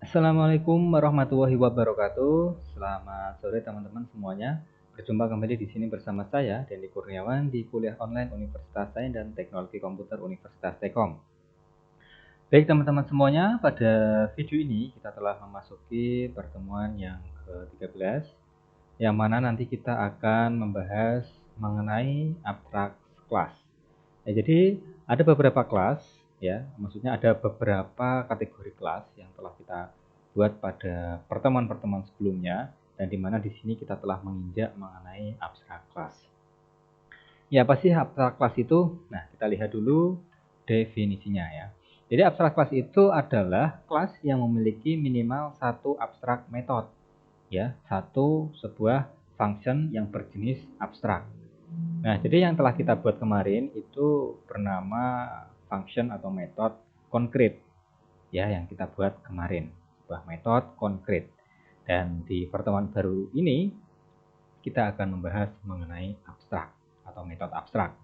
Assalamualaikum warahmatullahi wabarakatuh. Selamat sore teman-teman semuanya. Berjumpa kembali di sini bersama saya Denny Kurniawan di kuliah online Universitas Sains dan Teknologi Komputer Universitas Telkom. Baik teman-teman semuanya, pada video ini kita telah memasuki pertemuan yang ke-13 yang mana nanti kita akan membahas mengenai abstrak kelas. Jadi ada beberapa kelas ya, maksudnya ada beberapa kategori kelas yang telah kita buat pada pertemuan-pertemuan sebelumnya dan di mana di sini kita telah menginjak mengenai abstrak kelas. Ya, apa sih abstrak kelas itu? Nah, kita lihat dulu definisinya ya. Jadi abstrak kelas itu adalah kelas yang memiliki minimal satu abstrak metode ya, sebuah function yang berjenis abstrak. Nah, jadi yang telah kita buat kemarin itu bernama function atau metode konkret ya, yang kita buat kemarin, sebuah metode konkret. Dan di pertemuan baru ini kita akan membahas mengenai abstrak atau metode abstrak.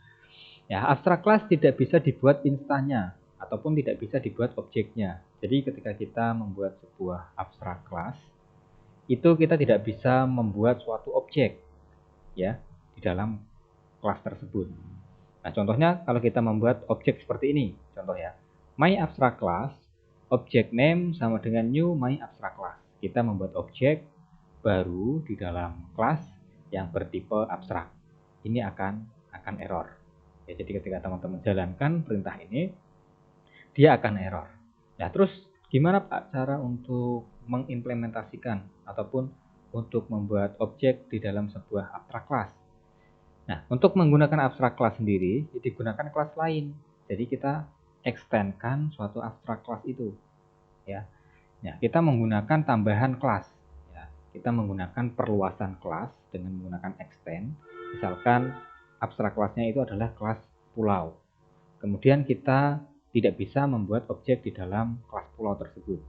Ya, abstrak kelas tidak bisa dibuat instannya ataupun tidak bisa dibuat objeknya. Jadi ketika kita membuat sebuah abstrak kelas, itu kita tidak bisa membuat suatu objek ya di dalam kelas tersebut. Nah, contohnya kalau kita membuat objek seperti ini, contoh ya, my abstract class, object name sama dengan new my abstract class. Kita membuat objek baru di dalam kelas yang bertipe abstrak. Ini akan error. Ya, jadi ketika teman-teman jalankan perintah ini, dia akan error. Ya, terus gimana Pak cara untuk mengimplementasikan ataupun untuk membuat objek di dalam sebuah abstrak kelas? Nah, untuk menggunakan abstrak kelas sendiri, digunakan kelas lain. Jadi kita extendkan suatu abstrak kelas itu, ya. Nah, kita menggunakan tambahan kelas, ya. Kita menggunakan perluasan kelas dengan menggunakan extend. Misalkan abstrak kelasnya itu adalah kelas pulau. Kemudian kita tidak bisa membuat objek di dalam kelas pulau tersebut,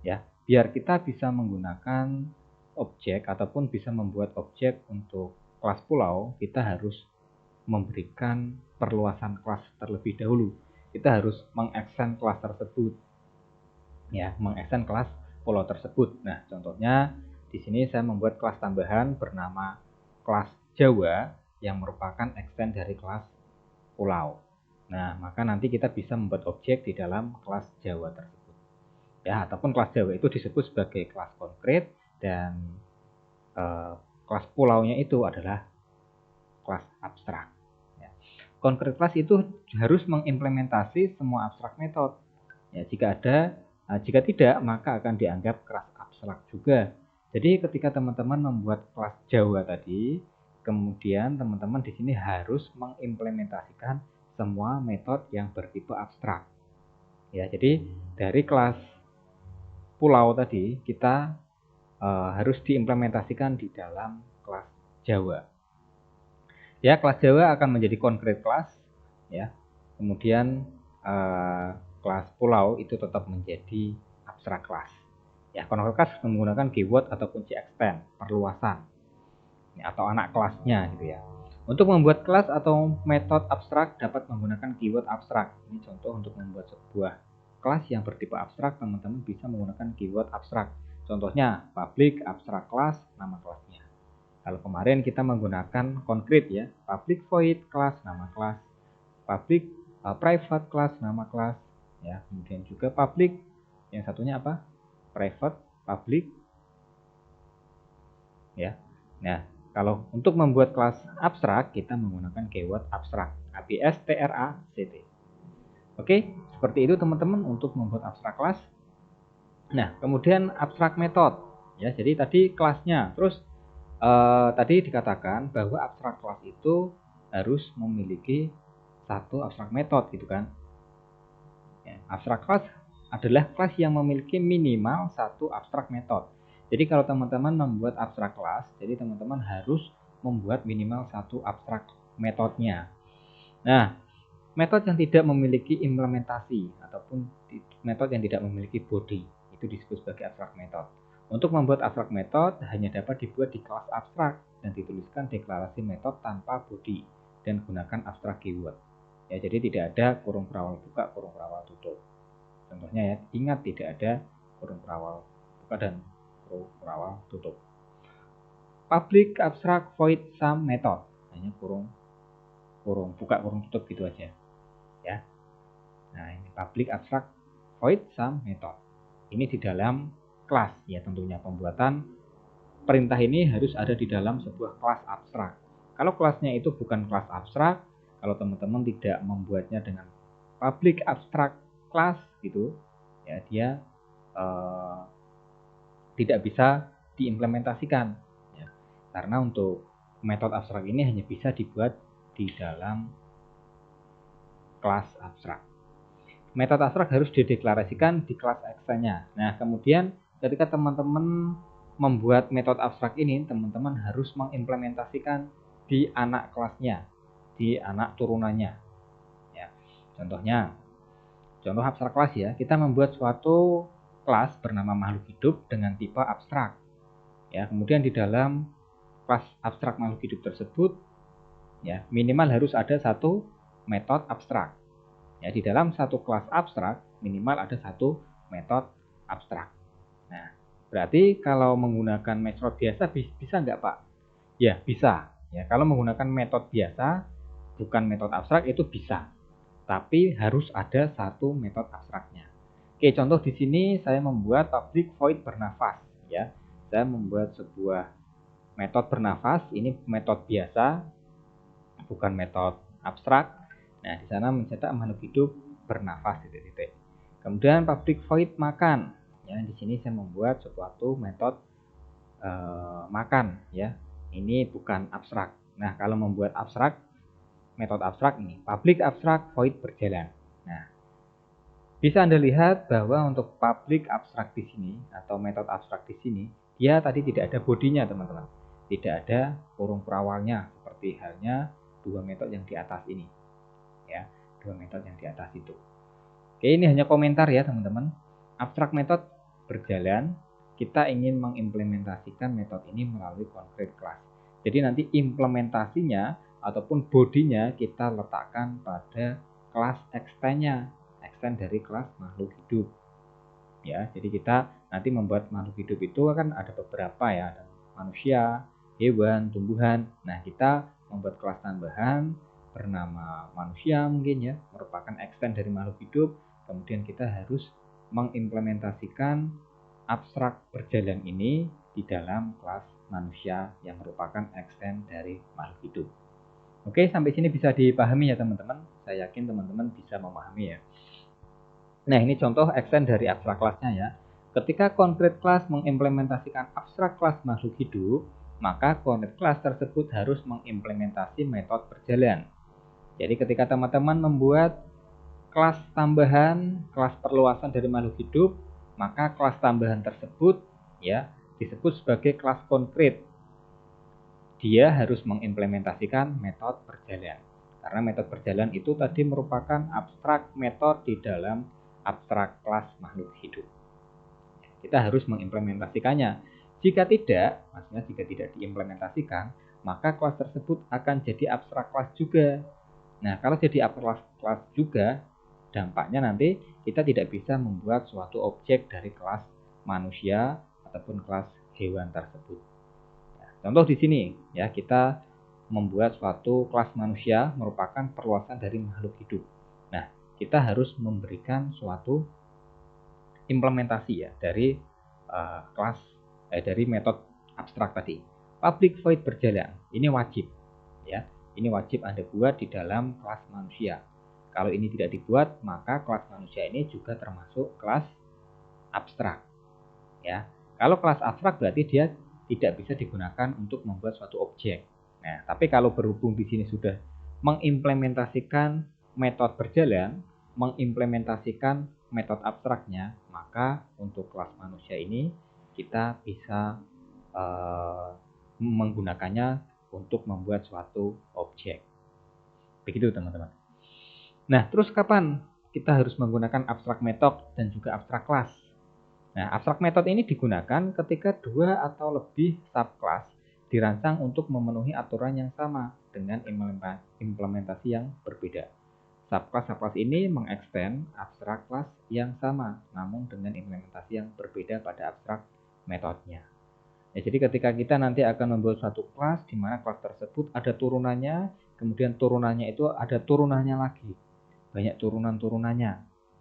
ya. Biar kita bisa menggunakan objek ataupun bisa membuat objek untuk kelas pulau, kita harus memberikan perluasan kelas terlebih dahulu. Kita harus mengextend kelas tersebut, ya, mengextend kelas pulau tersebut. Nah, contohnya di sini saya membuat kelas tambahan bernama kelas Jawa yang merupakan extend dari kelas pulau. Nah, maka nanti kita bisa membuat objek di dalam kelas Jawa tersebut. Ya, ataupun kelas Jawa itu disebut sebagai kelas konkret dan kelas pulaunya itu adalah kelas abstrak. Ya. Konkret kelas itu harus mengimplementasi semua abstrak metode. Ya, jika tidak maka akan dianggap kelas abstrak juga. Jadi ketika teman-teman membuat kelas Jawa tadi, kemudian teman-teman di sini harus mengimplementasikan semua metode yang bertipe abstrak. Ya, jadi dari kelas pulau tadi kita harus diimplementasikan di dalam kelas Jawa. Ya, kelas Jawa akan menjadi konkret kelas, ya. Kemudian kelas pulau itu tetap menjadi abstrak kelas. Ya, konkret kelas menggunakan keyword atau kunci extend, perluasan, ya, atau anak kelasnya gitu ya. Untuk membuat kelas atau metode abstrak dapat menggunakan keyword abstrak. Ini contoh untuk membuat sebuah kelas yang bertipe abstrak, teman-teman bisa menggunakan keyword abstrak. Contohnya public abstrak class, nama kelasnya. Kalau kemarin kita menggunakan konkret ya, public void class, nama kelas, public private class, nama kelas, ya. Kemudian juga public, yang satunya apa? Private, public, ya. Nah, kalau untuk membuat kelas abstrak kita menggunakan keyword abstrak, abstract. Oke, seperti itu teman-teman untuk membuat abstrak kelas. Nah, kemudian abstrak method, ya. Jadi tadi kelasnya, terus tadi dikatakan bahwa abstrak kelas itu harus memiliki satu abstrak method gitu kan. Ya, abstrak kelas adalah kelas yang memiliki minimal satu abstrak method. Jadi kalau teman-teman membuat abstrak kelas, jadi teman-teman harus membuat minimal satu abstrak metodenya. Nah, metode yang tidak memiliki implementasi ataupun metode yang tidak memiliki body itu disebut sebagai abstrak method. Untuk membuat abstrak method hanya dapat dibuat di kelas abstrak dan dituliskan deklarasi metode tanpa body dan gunakan abstrak keyword. Ya, jadi tidak ada kurung perawal buka, kurung perawal tutup. Contohnya ya, ingat tidak ada kurung perawal buka dan kurung perawal tutup. Public abstract void sum method, hanya kurung buka kurung tutup gitu aja ya. Nah, ini public abstract void sum method. Ini di dalam kelas ya, tentunya pembuatan perintah ini harus ada di dalam sebuah kelas abstrak. Kalau kelasnya itu bukan kelas abstrak, kalau teman-teman tidak membuatnya dengan public abstract class gitu ya, dia tidak bisa diimplementasikan ya. Karena untuk metode abstrak ini hanya bisa dibuat di dalam kelas abstrak. Metode abstrak harus dideklarasikan di kelas extennya. Nah, kemudian ketika teman-teman membuat metode abstrak ini, teman-teman harus mengimplementasikan di anak kelasnya, di anak turunannya ya. Contoh abstrak kelas ya, kita membuat suatu kelas bernama makhluk hidup dengan tipe abstrak ya. Kemudian di dalam kelas abstrak makhluk hidup tersebut ya, minimal harus ada satu metode abstrak ya. Di dalam satu kelas abstrak minimal ada satu metode abstrak. Nah, berarti kalau menggunakan metode biasa bisa nggak Pak? Ya bisa ya. Kalau menggunakan metode biasa bukan metode abstrak itu bisa, tapi harus ada satu metode abstraknya. Oke, contoh di sini saya membuat public void bernafas ya. Saya membuat sebuah metode bernafas, ini metode biasa, bukan metode abstrak. Nah, di sana mencetak makhluk hidup bernafas titik-titik. Kemudian public void makan. Ya, di sini saya membuat suatu metode makan ya. Ini bukan abstrak. Nah, kalau membuat abstrak, metode abstrak ini public abstract void berjalan. Nah, bisa Anda lihat bahwa untuk public abstract di sini atau metode abstrak di sini, dia tadi tidak ada bodinya, teman-teman. Tidak ada kurung perawalnya seperti halnya dua metode yang di atas ini. Ya, dua metode yang di atas itu. Oke, ini hanya komentar ya, teman-teman. Abstrak metode berjalan, kita ingin mengimplementasikan metode ini melalui concrete class. Jadi nanti implementasinya ataupun bodinya kita letakkan pada kelas extend-nya, extend dari kelas makhluk hidup ya. Jadi kita nanti membuat makhluk hidup itu kan ada beberapa ya, ada manusia, hewan, tumbuhan. Nah, kita membuat kelas tambahan bernama manusia mungkin ya, merupakan extend dari makhluk hidup. Kemudian kita harus mengimplementasikan abstrak berjalan ini di dalam kelas manusia yang merupakan extend dari makhluk hidup. Oke, sampai sini bisa dipahami ya teman-teman. Saya yakin teman-teman bisa memahami ya. Nah, ini contoh extend dari abstrak kelasnya ya. Ketika concrete class mengimplementasikan abstrak kelas makhluk hidup, maka concrete class tersebut harus mengimplementasi metode berjalan. Jadi ketika teman-teman membuat kelas tambahan, kelas perluasan dari makhluk hidup, maka kelas tambahan tersebut ya disebut sebagai kelas konkret. Dia harus mengimplementasikan metode berjalan. Karena metode berjalan itu tadi merupakan abstrak metode di dalam abstrak kelas makhluk hidup. Kita harus mengimplementasikannya. Jika tidak, maksudnya jika tidak diimplementasikan, maka kelas tersebut akan jadi abstrak kelas juga. Nah, kalau jadi abstrak kelas juga, dampaknya nanti kita tidak bisa membuat suatu objek dari kelas manusia ataupun kelas hewan tersebut. Contoh di sini ya, kita membuat suatu kelas manusia merupakan perluasan dari makhluk hidup. Nah, kita harus memberikan suatu implementasi ya dari dari metode abstrak tadi. Public void berjalan, ini wajib ya. Ini wajib Anda buat di dalam kelas manusia. Kalau ini tidak dibuat, maka kelas manusia ini juga termasuk kelas abstrak ya. Kalau kelas abstrak berarti dia tidak bisa digunakan untuk membuat suatu objek. Nah, tapi kalau berhubung di sini sudah mengimplementasikan metode berjalan, mengimplementasikan metode abstraknya, maka untuk kelas manusia ini kita bisa menggunakannya untuk membuat suatu objek. Begitu teman-teman. Nah, terus kapan kita harus menggunakan abstrak method dan juga abstrak class? Nah, abstrak method ini digunakan ketika dua atau lebih subclass dirancang untuk memenuhi aturan yang sama dengan implementasi yang berbeda. Subclass ini mengekstend abstrak kelas yang sama, namun dengan implementasi yang berbeda pada abstrak metodenya. Ya, jadi ketika kita nanti akan membuat suatu kelas di mana kelas tersebut ada turunannya, kemudian turunannya itu ada turunannya lagi, banyak turunan-turunannya.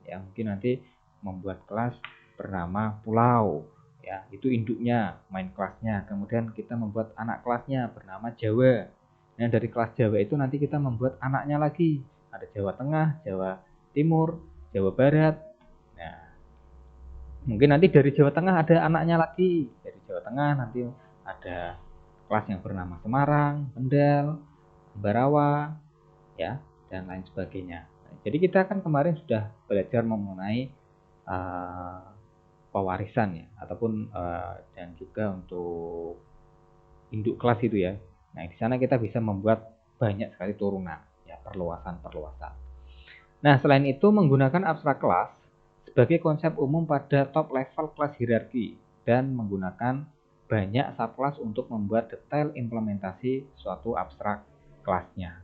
Ya, mungkin nanti membuat kelas bernama pulau, ya itu induknya, main kelasnya. Kemudian kita membuat anak kelasnya bernama Jawa. Nah, dari kelas Jawa itu nanti kita membuat anaknya lagi, ada Jawa Tengah, Jawa Timur, Jawa Barat. Nah, mungkin nanti dari Jawa Tengah ada anaknya lagi, dari Jawa Tengah nanti ada kelas yang bernama Semarang, Kendal, Ambarawa, ya, dan lain sebagainya. Jadi kita kan kemarin sudah belajar mengenai pewarisan ya, ataupun dan juga untuk induk kelas itu ya. Nah, di sana kita bisa membuat banyak sekali turunan, ya, perluasan-perluasan. Nah, selain itu menggunakan abstrak kelas sebagai konsep umum pada top level kelas hierarki dan menggunakan banyak subclass untuk membuat detail implementasi suatu abstrak kelasnya.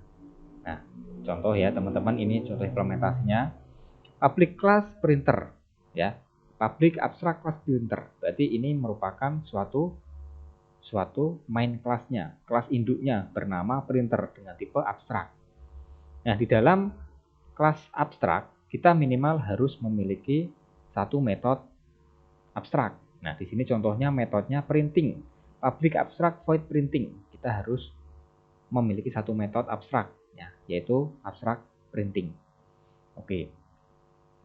Nah, contoh ya teman-teman, ini contoh implementasinya. Public class printer, ya. Public abstract class printer. Berarti ini merupakan suatu main kelasnya, kelas induknya bernama printer dengan tipe abstrak. Nah, di dalam kelas abstrak kita minimal harus memiliki satu metode abstrak. Nah, di sini contohnya metodenya printing. Public abstract void printing. Kita harus memiliki satu metode abstrak, ya, yaitu abstract printing. Oke.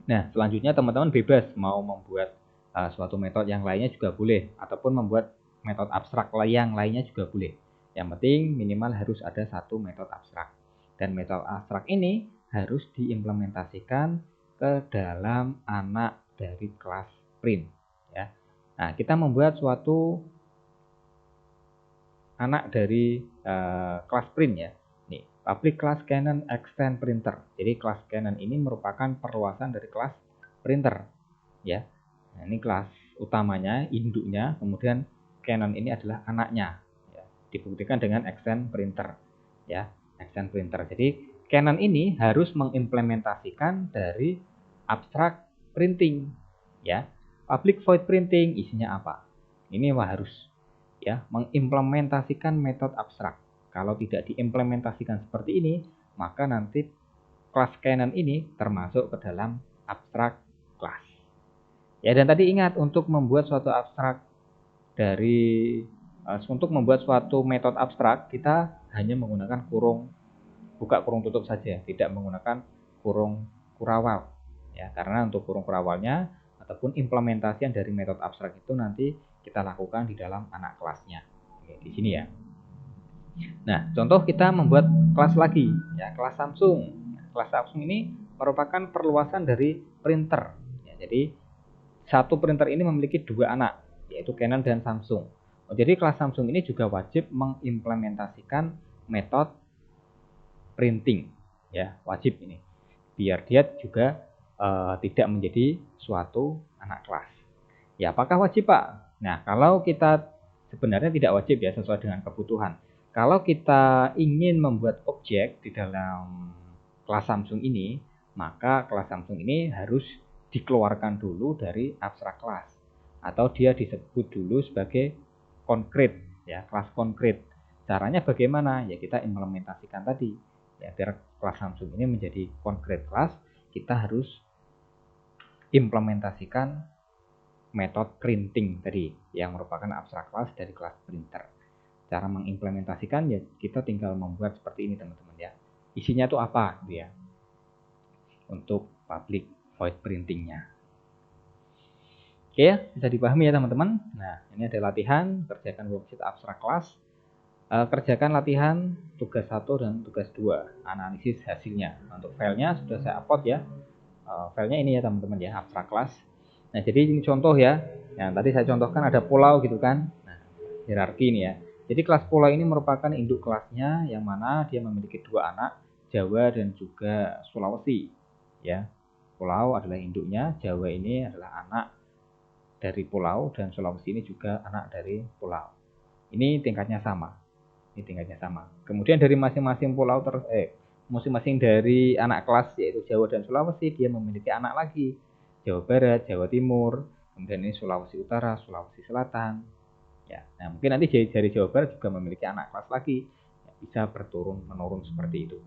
Nah, selanjutnya teman-teman bebas mau membuat suatu metode yang lainnya juga boleh, ataupun membuat metode abstrak yang lainnya juga boleh. Yang penting minimal harus ada satu metode abstrak. Dan metode abstrak ini harus diimplementasikan ke dalam anak dari kelas print, ya. Nah, kita membuat suatu anak dari kelas print, ya. Nih, public class Canon extend printer. Jadi kelas Canon ini merupakan perluasan dari kelas printer, ya. Nah, ini kelas utamanya, induknya, kemudian Canon ini adalah anaknya, ya. Dibuktikan dengan extend printer, ya, extend printer. Jadi Canon ini harus mengimplementasikan dari abstract printing, ya. Public void printing isinya apa? Ini harus, ya, mengimplementasikan metode abstrak. Kalau tidak diimplementasikan seperti ini, maka nanti kelas Canon ini termasuk ke dalam abstrak class. Ya, dan tadi ingat, untuk membuat suatu abstrak untuk membuat suatu metode abstrak kita hanya menggunakan kurung buka kurung tutup saja, tidak menggunakan kurung kurawal, ya, karena untuk kurung kurawalnya ataupun implementasian dari metode abstrak itu nanti kita lakukan di dalam anak kelasnya. Oke, di sini ya. Nah, contoh kita membuat kelas lagi, ya, kelas Samsung. Kelas Samsung ini merupakan perluasan dari printer, ya, jadi satu printer ini memiliki dua anak, yaitu Canon dan Samsung. Jadi kelas Samsung ini juga wajib mengimplementasikan metode printing, ya, wajib ini, biar dia juga tidak menjadi suatu anak kelas. Ya, apakah wajib, Pak? Nah, kalau kita sebenarnya tidak wajib, ya, sesuai dengan kebutuhan. Kalau kita ingin membuat objek di dalam kelas Samsung ini, maka kelas Samsung ini harus dikeluarkan dulu dari abstrak kelas, atau dia disebut dulu sebagai konkret, ya, kelas konkret. Caranya bagaimana? Ya, kita implementasikan tadi, ya, biar kelas Samsung ini menjadi konkret kelas, kita harus implementasikan metode printing tadi yang merupakan abstrak kelas dari kelas printer. Cara mengimplementasikan, ya, kita tinggal membuat seperti ini teman-teman, ya. Isinya itu apa, ya, untuk public void printingnya. Oke, bisa dipahami ya teman-teman. Nah, ini ada latihan, kerjakan worksheet abstrak kelas. Kerjakan latihan tugas 1 dan tugas 2, analisis hasilnya. Untuk filenya sudah saya upload, ya. Filenya ini ya teman-teman, ya, abstrak kelas. Nah, jadi ini contoh, ya. Yang tadi saya contohkan ada pulau gitu kan. Nah, hierarki ini, ya. Jadi kelas pulau ini merupakan induk kelasnya yang mana dia memiliki dua anak, Jawa dan juga Sulawesi, ya. Pulau adalah induknya, Jawa ini adalah anak dari pulau, dan Sulawesi ini juga anak dari pulau. Ini tingkatnya sama. Kemudian dari masing-masing pulau masing-masing dari anak kelas yaitu Jawa dan Sulawesi, dia memiliki anak lagi. Jawa Barat, Jawa Timur, kemudian ini Sulawesi Utara, Sulawesi Selatan. Ya, nah mungkin nanti dari Jawa Barat juga memiliki anak kelas lagi. Ya, bisa berturun menurun seperti itu.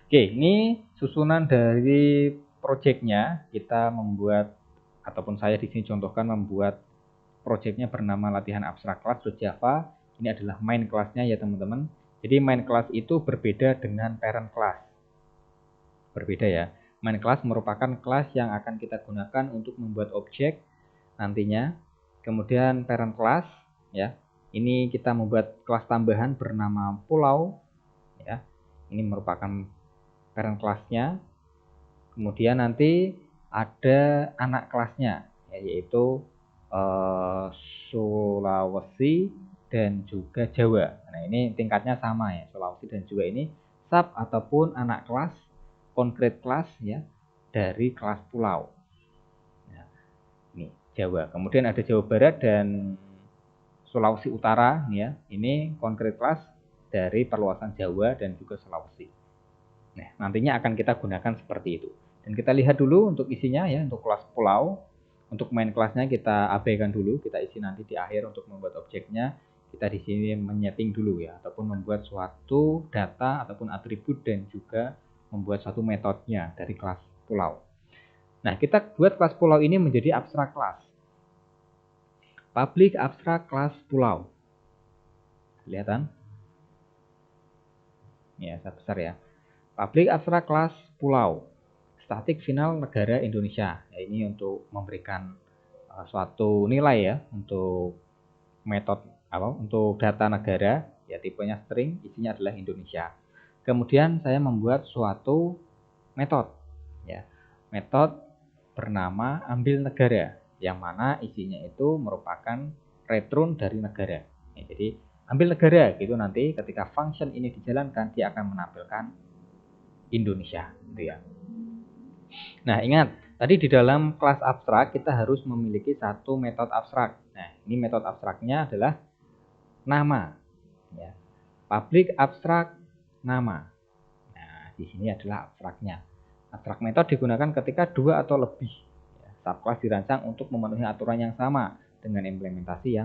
Oke, ini susunan dari proyeknya. Kita membuat ataupun saya di sini contohkan membuat proyeknya bernama latihan abstrak kelas Java. Ini adalah main kelasnya ya teman-teman. Jadi main kelas itu berbeda dengan parent kelas. Berbeda ya. Main kelas merupakan kelas yang akan kita gunakan untuk membuat objek nantinya. Kemudian parent kelas ya. Ini kita membuat kelas tambahan bernama pulau ya. Ini merupakan parent kelasnya. Kemudian nanti ada anak kelasnya yaitu Sulawesi dan juga Jawa. Nah, ini tingkatnya sama ya, Sulawesi dan Jawa ini sub ataupun anak kelas konkret kelas ya dari kelas pulau. Nah, ini Jawa. Kemudian ada Jawa Barat dan Sulawesi Utara ya. Ini konkret kelas dari perluasan Jawa dan juga Sulawesi. Nah, nantinya akan kita gunakan seperti itu. Dan kita lihat dulu untuk isinya ya, untuk kelas pulau. Untuk main kelasnya kita abaikan dulu, kita isi nanti di akhir untuk membuat objeknya. Kita di sini menyeting dulu ya, ataupun membuat suatu data ataupun atribut dan juga membuat satu metodenya dari kelas pulau. Nah, kita buat kelas pulau ini menjadi abstrak kelas. Public abstrak kelas pulau. Kelihatan? Ya, besar ya. Public abstrak kelas pulau. Statik final negara Indonesia. Ya, ini untuk memberikan suatu nilai ya untuk metode untuk data negara ya, tipenya string, isinya adalah Indonesia. Kemudian saya membuat suatu metode ya. Metode bernama ambil negara yang mana isinya itu merupakan return dari negara. Ya, jadi ambil negara gitu, nanti ketika function ini dijalankan dia akan menampilkan Indonesia gitu ya. Nah, ingat, tadi di dalam kelas abstrak kita harus memiliki satu metode abstrak. Nah, ini metode abstraknya adalah nama. Ya. Public abstrak nama. Nah, di sini adalah abstraknya. Abstrak metode digunakan ketika dua atau lebih subkelas dirancang untuk memenuhi aturan yang sama dengan implementasi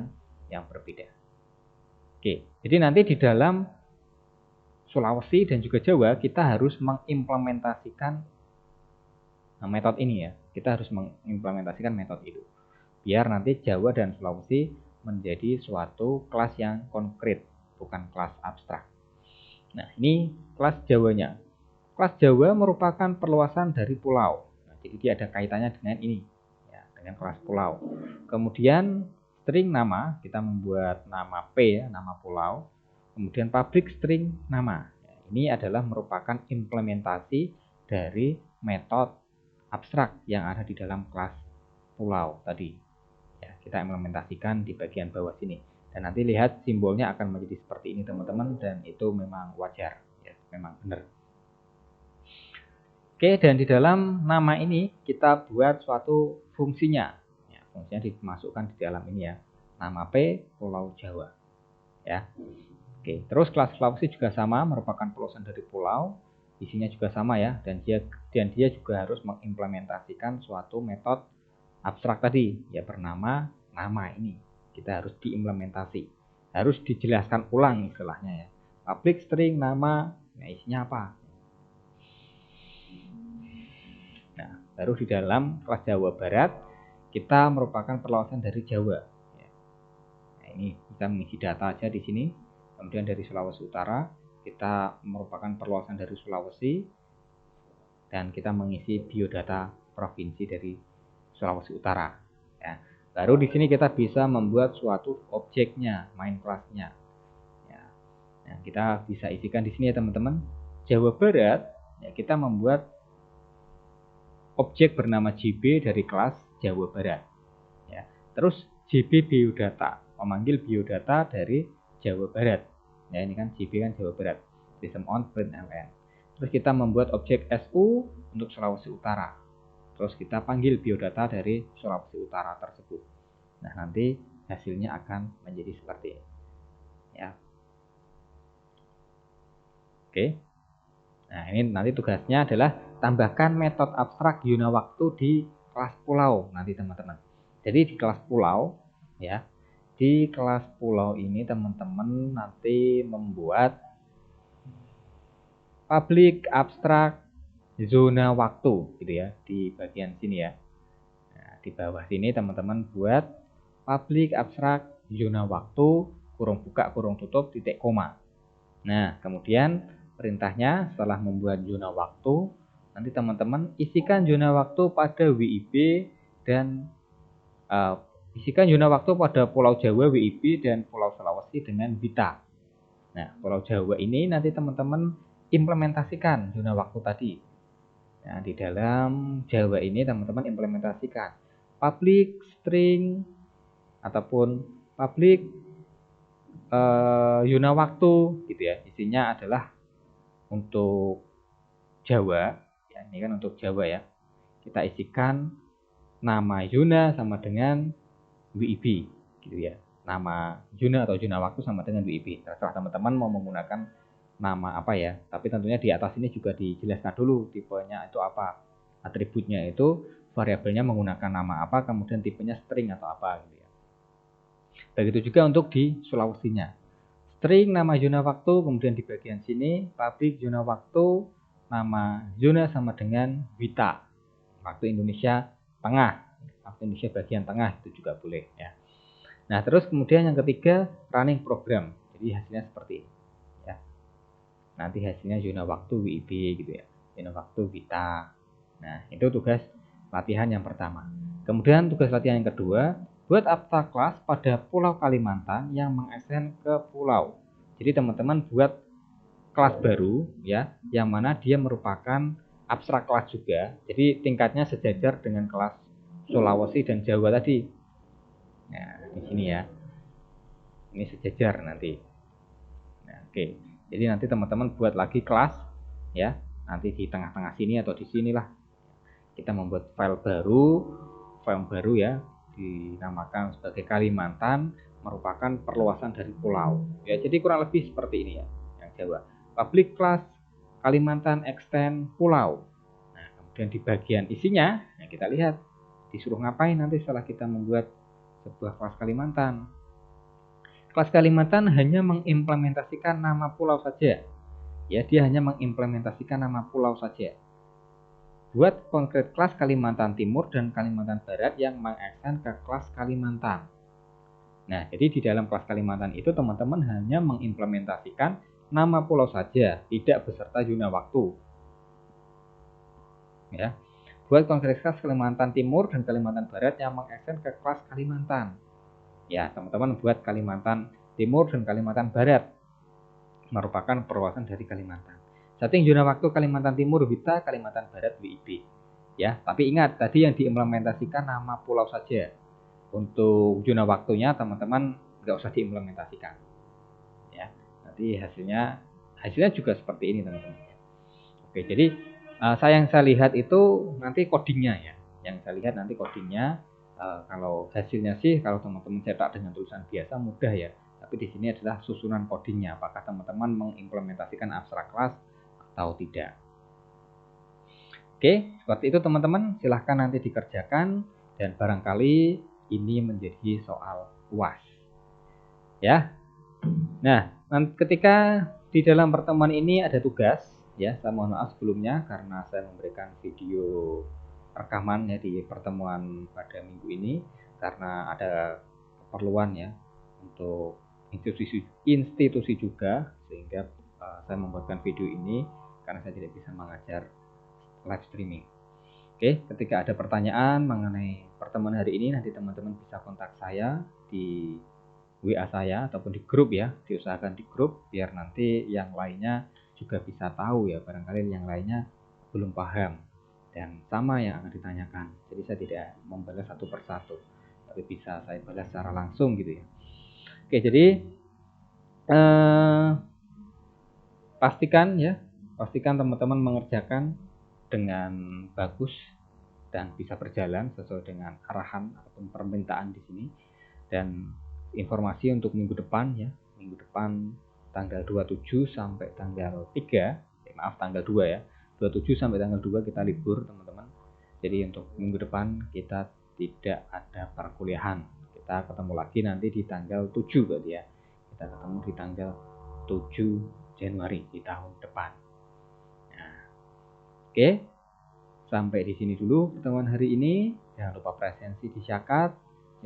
yang berbeda. Oke, jadi nanti di dalam Sulawesi dan juga Jawa kita harus mengimplementasikan metode ini ya. Kita harus mengimplementasikan metode itu. Biar nanti Jawa dan Sulawesi menjadi suatu kelas yang konkret, bukan kelas abstrak. Nah, ini kelas Jawanya. Kelas Jawa merupakan perluasan dari pulau. Nah, jadi dia ada kaitannya dengan ini, ya, dengan kelas pulau. Kemudian string nama, kita membuat nama P ya, nama pulau. Kemudian public string nama. Nah, ini adalah merupakan implementasi dari metode abstrak yang ada di dalam kelas pulau tadi. Ya, kita implementasikan di bagian bawah sini. Dan nanti lihat simbolnya akan menjadi seperti ini teman-teman, dan itu memang wajar, ya, memang benar. Oke, dan di dalam nama ini kita buat suatu fungsinya. Ya, fungsinya dimasukkan di dalam ini ya. Nama P Pulau Jawa. Ya. Oke, terus kelas Sulawesi juga sama, merupakan peluasan dari pulau. Isinya juga sama ya, dan dia juga harus mengimplementasikan suatu metode abstrak tadi ya bernama nama ini. Kita harus diimplementasi. Harus dijelaskan ulang istilahnya ya. Public string nama, nah isinya apa? Nah, baru di dalam kelas Jawa Barat kita merupakan perluasan dari Jawa. Nah, ini kita mengisi data aja di sini. Kemudian dari Sulawesi Utara kita merupakan perluasan dari Sulawesi, dan kita mengisi biodata provinsi dari Sulawesi Utara. Ya. Baru di sini kita bisa membuat suatu objeknya, main kelasnya. Ya. Nah, kita bisa isikan di sini ya teman-teman. Jawa Barat, ya, kita membuat objek bernama JB dari kelas Jawa Barat. Ya. Terus JB biodata, memanggil biodata dari Jawa Barat. Ya, ini kan JB kan Jawa Barat. System on print ln. Terus kita membuat objek SU untuk Sulawesi Utara. Terus kita panggil biodata dari Sulawesi Utara tersebut. Nah, nanti hasilnya akan menjadi seperti ini. Ya. Oke. Nah, ini nanti tugasnya adalah tambahkan metode abstrak Yuna waktu di kelas pulau nanti teman-teman. Jadi di kelas pulau ya, di kelas pulau ini teman-teman nanti membuat public abstrak zona waktu gitu ya, di bagian sini ya. Nah, di bawah sini teman-teman buat public abstrak zona waktu kurung buka kurung tutup titik koma. Nah, kemudian perintahnya setelah membuat zona waktu, nanti teman-teman isikan zona waktu pada WIB dan isikan zona waktu pada Pulau Jawa WIB dan Pulau Sulawesi dengan Wita. Nah, Pulau Jawa ini nanti teman-teman implementasikan zona waktu tadi. Nah, di dalam Jawa ini teman-teman implementasikan public string ataupun public zona waktu gitu ya. Isinya adalah untuk Jawa, ya ini kan untuk Jawa ya. Kita isikan nama zona sama dengan WIB gitu ya. Nama zona atau zona waktu sama dengan WIB. Terserah teman-teman mau menggunakan nama apa ya. Tapi tentunya di atas ini juga dijelaskan dulu tipenya itu apa. Atributnya itu variabelnya menggunakan nama apa, kemudian tipenya string atau apa gitu ya. Begitu juga untuk di Sulawesinya. String nama zona waktu, kemudian di bagian sini public zona waktu, nama zona sama dengan Wita. Waktu Indonesia tengah, waktu Indonesia bagian tengah itu juga boleh ya. Nah, terus kemudian yang ketiga running program. Jadi hasilnya seperti ini ya. Nanti hasilnya zona waktu WIB gitu ya. Zona waktu Wita. Nah, itu tugas latihan yang pertama. Kemudian tugas latihan yang kedua, buat abstrak kelas pada Pulau Kalimantan yang mengextend ke pulau. Jadi teman-teman buat kelas baru ya, yang mana dia merupakan abstrak kelas juga. Jadi tingkatnya sejajar dengan kelas Sulawesi dan Jawa tadi. Nah, di sini ya. Ini sejajar nanti. Nah, oke. Jadi nanti teman-teman buat lagi kelas ya. Nanti di tengah-tengah sini atau di sinilah. Kita membuat file baru ya, dinamakan sebagai Kalimantan, merupakan perluasan dari pulau. Ya, jadi kurang lebih seperti ini ya, yang Jawa. Public class Kalimantan extend pulau. Nah, kemudian di bagian isinya, nah kita lihat disuruh ngapain nanti setelah kita membuat sebuah kelas Kalimantan. Kelas Kalimantan hanya mengimplementasikan nama pulau saja. Ya, dia hanya mengimplementasikan nama pulau saja. Buat konkret kelas Kalimantan Timur dan Kalimantan Barat yang mengextend ke kelas Kalimantan. Nah, jadi di dalam kelas Kalimantan itu teman-teman hanya mengimplementasikan nama pulau saja, tidak beserta zona waktu. Ya. Buat konkret kelas Kalimantan Timur dan Kalimantan Barat yang mengextend ke kelas Kalimantan. Ya, teman-teman buat Kalimantan Timur dan Kalimantan Barat merupakan perluasan dari Kalimantan. Setting zona waktu Kalimantan Timur Wita, Kalimantan Barat WIB. Ya, tapi ingat tadi yang diimplementasikan nama pulau saja. Untuk zona waktunya teman-teman nggak usah diimplementasikan. Ya, nanti hasilnya juga seperti ini teman-teman. Oke, jadi yang saya lihat itu nanti codingnya ya. Yang saya lihat nanti codingnya kalau hasilnya sih kalau teman-teman cetak dengan tulisan biasa mudah ya. Tapi di sini adalah susunan codingnya. Apakah teman-teman mengimplementasikan abstrak kelas atau tidak. Oke, seperti itu teman-teman. Silahkan nanti dikerjakan dan barangkali ini menjadi soal UAS. Ya. Nah, ketika di dalam pertemuan ini ada tugas, ya, saya mohon maaf sebelumnya karena saya memberikan video rekaman ya di pertemuan pada minggu ini karena ada keperluan ya untuk institusi juga sehingga saya membuatkan video ini karena saya tidak bisa mengajar live streaming. Oke, ketika ada pertanyaan mengenai pertemuan hari ini nanti teman-teman bisa kontak saya di WA saya ataupun di grup ya, diusahakan di grup biar nanti yang lainnya juga bisa tahu ya, barangkali yang lainnya belum paham dan sama yang akan ditanyakan. Jadi saya tidak membalas satu persatu, tapi bisa saya balas secara langsung gitu ya. Oke, jadi pastikan teman-teman mengerjakan dengan bagus dan bisa berjalan sesuai dengan arahan ataupun permintaan di sini. Dan informasi untuk minggu depan ya, minggu depan tanggal 27 sampai tanggal 3 maaf tanggal 2 ya, 27 sampai tanggal 2 kita libur teman-teman. Jadi untuk minggu depan kita tidak ada perkuliahan. Kita ketemu lagi nanti di tanggal 7 berarti ya. Kita ketemu di tanggal 7 Januari di tahun depan. Nah, oke. Sampai di sini dulu pertemuan hari ini. Jangan lupa presensi di Syakat.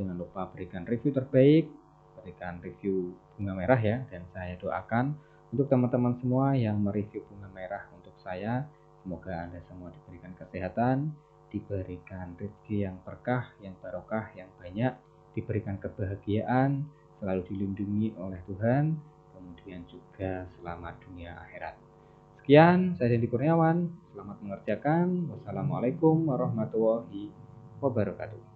Jangan lupa berikan review terbaik, berikan review bunga merah ya. Dan saya doakan untuk teman-teman semua yang mereview bunga merah untuk saya, semoga Anda semua diberikan kesehatan, diberikan rezeki yang berkah, yang barokah, yang banyak, diberikan kebahagiaan, selalu dilindungi oleh Tuhan, kemudian juga selamat dunia akhirat. Sekian, saya Dendi Kurniawan. Selamat mengerjakan. Wassalamualaikum warahmatullahi wabarakatuh.